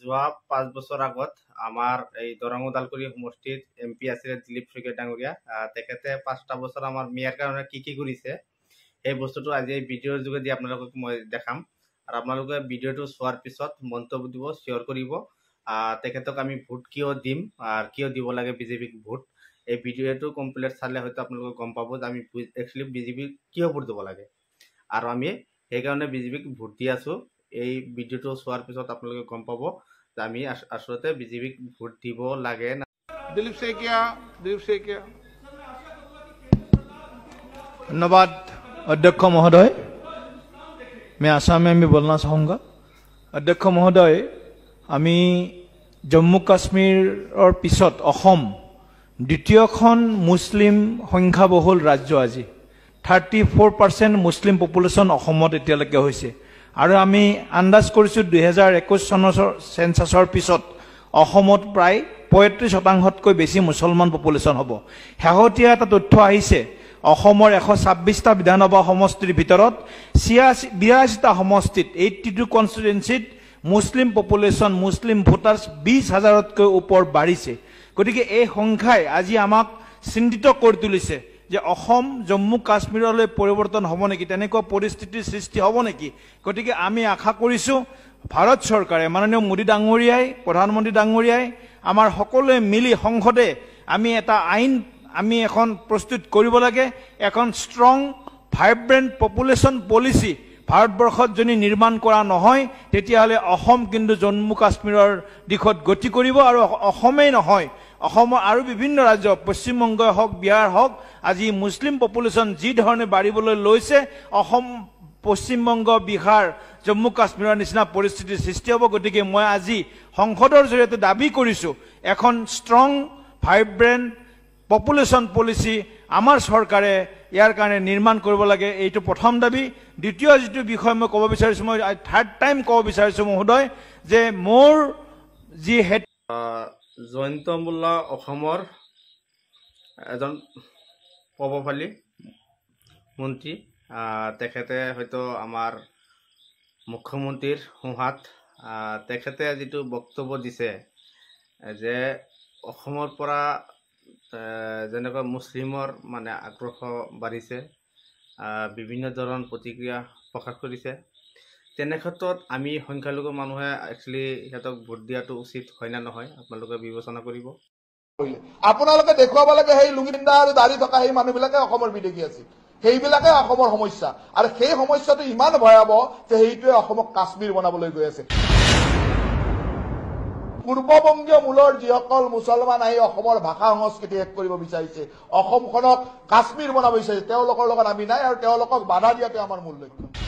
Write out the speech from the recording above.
যোৱা 5 বছৰ আগত আমাৰ এই দৰং ওদালগুৰি সমষ্টিত MP আছিলে দিলীপ শইকীয়া ডাঙৰীয়া। তেখেতে 5টা বছৰ আমাৰ মেয়ৰ কাৰণে কি কৰিছে সেই বস্তুটো আজি এই ভিডিঅ'ৰ যোগেদি আপোনালোকক মই দেখাম। আৰু আপোনালোকে ভিডিঅ'টো চোৱাৰ পিছত মন্তব্য দিব, শ্বেয়াৰ কৰিব। তেখেতক আমি ভোট কিয় দিম আৰু কিয় দিব লাগে বিজেপিক ভোট, এই ভিডিঅ'টো কমপ্লিট চালে হয়তো আপোনালোকে গম পাব যে আমি একচুৱেলি বিজেপিক কিয় ভোট দিব লাগে আৰু আমি সেইকাৰণে বিজেপিক ভোট দি আছো। এই ভিডিঅ'টো চোৱাৰ পিছত আপোনালোকে গম পাব যে আমি আসলতে বিজেপিক ভোট দিব লাগে না। दिलीप शइकिया धन्यवाद अध्यक्ष महोदय। मैं आसाम में भी बोलना चाहूँगा। अध्यक्ष महोदय, आमी जम्मू काश्मीर और पिছত অসম দ্বিতীয়খন মুসলিম সংখ্যাবহুল राज्य আজি 34% মুসলিম পপুলেশন অসমত এতিয়ালৈকে হৈছে। আৰু আমি আন্দাজ কৰিছো 2021 চনৰ সেন্সাসৰ পিছত অসমত প্ৰায় 35%তকৈ বেছি মুছলমান পপুলেশন হ'ব। শেহতীয়া এটা তথ্য আহিছে অসমৰ 126টা বিধানসভা সমষ্টিৰ ভিতৰত 82টা সমষ্টিত 82 কনস্টিটুৱেন্সিত মুসলিম পপুলেশন মুসলিম ভোটাৰ্স 20,000তকৈ ওপৰ বাঢ়িছে। গতিকে এই সংখ্যাই আজি আমাক চিন্তিত কৰি তুলিছে যে অসম জম্মু কাশ্মীৰলৈ পৰিৱৰ্তন হ'ব নেকি, তেনেকুৱা পৰিস্থিতিৰ সৃষ্টি হ'ব নেকি। গতিকে আমি আশা কৰিছোঁ ভাৰত চৰকাৰে মাননীয় মোদী ডাঙৰীয়াই প্ৰধানমন্ত্ৰী ডাঙৰীয়াই আমাৰ সকলোৱে মিলি সংসদে আমি এটা আইন আমি এখন প্ৰস্তুত কৰিব লাগে। এখন ষ্ট্ৰং ভাইব্ৰেণ্ট পপুলেশ্যন পলিচি ভাৰতবৰ্ষত যদি নিৰ্মাণ কৰা নহয় তেতিয়াহ'লে অসম কিন্তু জম্মু কাশ্মীৰৰ দিশত গতি কৰিব। আৰু অসমেই নহয়, অসমৰ আৰু বিভিন্ন ৰাজ্য পশ্চিমবংগই হওক বিহাৰ হওক আজি মুছলিম পপুলেশ্যন যি ধৰণে বাঢ়িবলৈ লৈছে অসম পশ্চিমবংগ বিহাৰ জম্মু কাশ্মীৰৰ নিচিনা পৰিস্থিতিৰ সৃষ্টি হ'ব। গতিকে মই আজি সংসদৰ জৰিয়তে দাবী কৰিছোঁ এখন ষ্ট্ৰং ভাইব্ৰেণ্ট পপুলেশ্যন পলিচি আমাৰ চৰকাৰে ইয়াৰ কাৰণে নিৰ্মাণ কৰিব লাগে। এইটো প্ৰথম দাবী। দ্বিতীয় যিটো বিষয় মই ক'ব বিচাৰিছোঁ, মই থাৰ্ড টাইম ক'ব বিচাৰিছোঁ মহোদয়, যে মোৰ যি জয়ন্ত মোল্লা অসমৰ এজন প্ৰভাৱশালী মন্ত্ৰী। তেখেতে হয়তো আমাৰ মুখ্যমন্ত্ৰীৰ সোঁহাত তেখেতে যিটো বক্তব্য দিছে যে অসমৰ পৰা যেনেকৈ মুছলিমৰ মানে আগ্ৰহ বাঢ়িছে, বিভিন্ন ধৰণৰ প্ৰতিক্ৰিয়া প্ৰকাশ কৰিছে, তেনে ক্ষেত্ৰত আমি সংখ্যালঘু মানুহে একচুৱেলি সিহঁতক ভোট দিয়াটো উচিত হয় না নহয় আপোনালোকে বিবেচনা কৰিব। আপোনালোকে দেখুৱাব লাগে সেই লুঙি পিন্ধা আৰু দাড়ি থকা সেই মানুহবিলাকে অসমৰ বিদেশী আছিল, সেইবিলাকে অসমৰ সমস্যা। আৰু সেই সমস্যাটো ইমান ভয়াৱহ যে সেইটোৱে অসমক কাশ্মীৰ বনাবলৈ গৈ আছে। পূৰ্ববংগীয় মূলৰ যিসকল মুছলমান আহি অসমৰ ভাষা সংস্কৃতি শেষ কৰিব বিচাৰিছে, অসমখনক কাশ্মীৰ বনাব বিচাৰিছে, তেওঁলোকৰ লগত আমি নাই আৰু তেওঁলোকক বাধা দিয়াটো আমাৰ মূল লক্ষ্য।